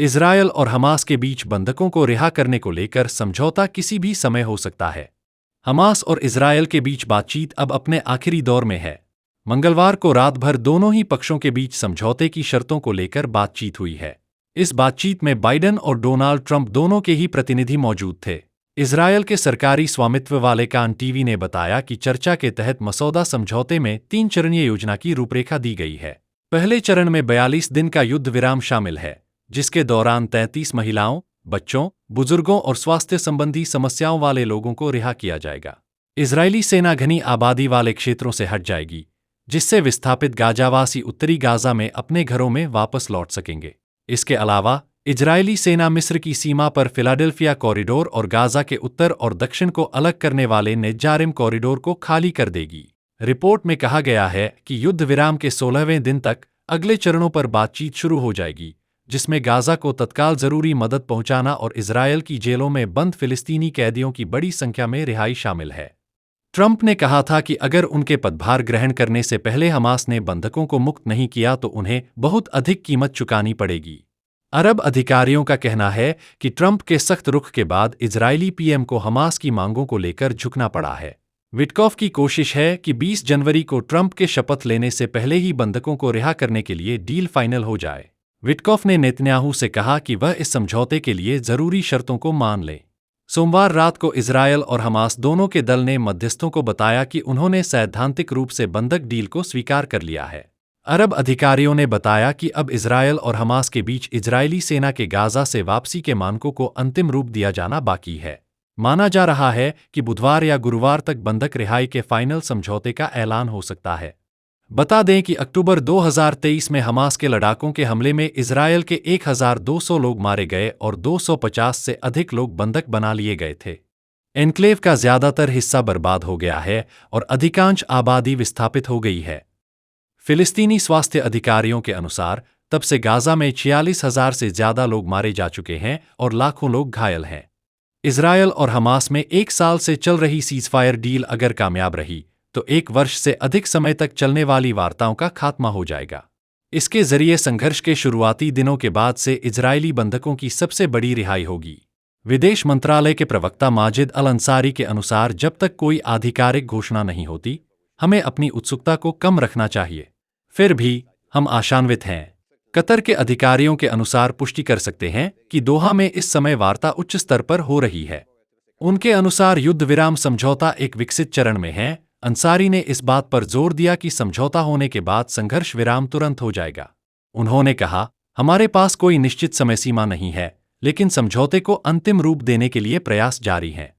Israel और Hamas के बीच बंधकों को रिहा करने को लेकर समझौता किसी भी समय हो सकता है। हमास और इजरायल के बीच बातचीत अब अपने आखिरी दौर में है। मंगलवार को रात भर दोनों ही पक्षों के बीच समझौते की शर्तों को लेकर बातचीत हुई है। इस बातचीत में बाइडेन और डोनाल्ड ट्रंप दोनों के ही प्रतिनिधि मौजूद थे। इजरायल के सरकारी स्वामित्व वाले कान टीवी ने बताया कि चर्चा के तहत मसौदा समझौते में 3 चरणीय योजना की रूपरेखा दी गई है। पहले चरण में 42 दिन का युद्ध विराम शामिल है, जिसके दौरान 33 महिलाओं, बच्चों, बुजुर्गों और स्वास्थ्य संबंधी समस्याओं वाले लोगों को रिहा किया जाएगा। इजरायली सेना घनी आबादी वाले क्षेत्रों से हट जाएगी, जिससे विस्थापित गाजावासी उत्तरी गाजा में अपने घरों में वापस लौट सकेंगे। इसके अलावा इजरायली सेना मिस्र की सीमा पर फिलाडेल्फिया कॉरिडोर और गाजा के उत्तर और दक्षिण को अलग करने वाले नेजारिम कॉरिडोर को खाली कर देगी। रिपोर्ट में कहा गया है कि युद्ध विराम के 16वें दिन तक अगले चरणों पर बातचीत शुरू हो जाएगी, जिसमें गाजा को तत्काल जरूरी मदद पहुंचाना और इजरायल की जेलों में बंद फिलिस्तीनी कैदियों की बड़ी संख्या में रिहाई शामिल है। ट्रंप ने कहा था कि अगर उनके पदभार ग्रहण करने से पहले हमास ने बंधकों को मुक्त नहीं किया तो उन्हें बहुत अधिक कीमत चुकानी पड़ेगी। अरब अधिकारियों का कहना है कि ट्रंप के सख्त रुख के बाद इजरायली पीएम को हमास की मांगों को लेकर झुकना पड़ा है। विटकॉफ की कोशिश है कि 20 जनवरी को ट्रंप के शपथ लेने से पहले ही बंधकों को रिहा करने के लिए डील फाइनल हो जाए। विटकॉफ ने नेतन्याहू से कहा कि वह इस समझौते के लिए जरूरी शर्तों को मान ले। सोमवार रात को इजरायल और हमास दोनों के दल ने मध्यस्थों को बताया कि उन्होंने सैद्धांतिक रूप से बंधक डील को स्वीकार कर लिया है। अरब अधिकारियों ने बताया कि अब इजरायल और हमास के बीच इजरायली सेना के गाजा से वापसी के मानकों को अंतिम रूप दिया जाना बाकी है। माना जा रहा है कि बुधवार या गुरुवार तक बंधक रिहाई के फाइनल समझौते का ऐलान हो सकता है। बता दें कि अक्टूबर 2023 में हमास के लड़ाकों के हमले में इजरायल के 1200 लोग मारे गए और 250 से अधिक लोग बंधक बना लिए गए थे। एन्क्लेव का ज्यादातर हिस्सा बर्बाद हो गया है और अधिकांश आबादी विस्थापित हो गई है। फिलिस्तीनी स्वास्थ्य अधिकारियों के अनुसार तब से गाजा में 46,000 से ज्यादा लोग मारे जा चुके हैं और लाखों लोग घायल हैं। इजरायल और हमास में 1 साल से चल रही सीजफायर डील अगर कामयाब रही तो 1 वर्ष से अधिक समय तक चलने वाली वार्ताओं का खात्मा हो जाएगा। इसके जरिए संघर्ष के शुरुआती दिनों के बाद से इजरायली बंधकों की सबसे बड़ी रिहाई होगी। विदेश मंत्रालय के प्रवक्ता माजिद अल अंसारी के अनुसार जब तक कोई आधिकारिक घोषणा नहीं होती, हमें अपनी उत्सुकता को कम रखना चाहिए। फिर भी हम आशान्वित हैं। कतर के अधिकारियों के अनुसार पुष्टि कर सकते हैं कि दोहा में इस समय वार्ता उच्च स्तर पर हो रही है। उनके अनुसार युद्ध विराम समझौता एक विकसित चरण में है। अंसारी ने इस बात पर जोर दिया कि समझौता होने के बाद संघर्ष विराम तुरंत हो जाएगा। उन्होंने कहा, हमारे पास कोई निश्चित समय सीमा नहीं है, लेकिन समझौते को अंतिम रूप देने के लिए प्रयास जारी हैं।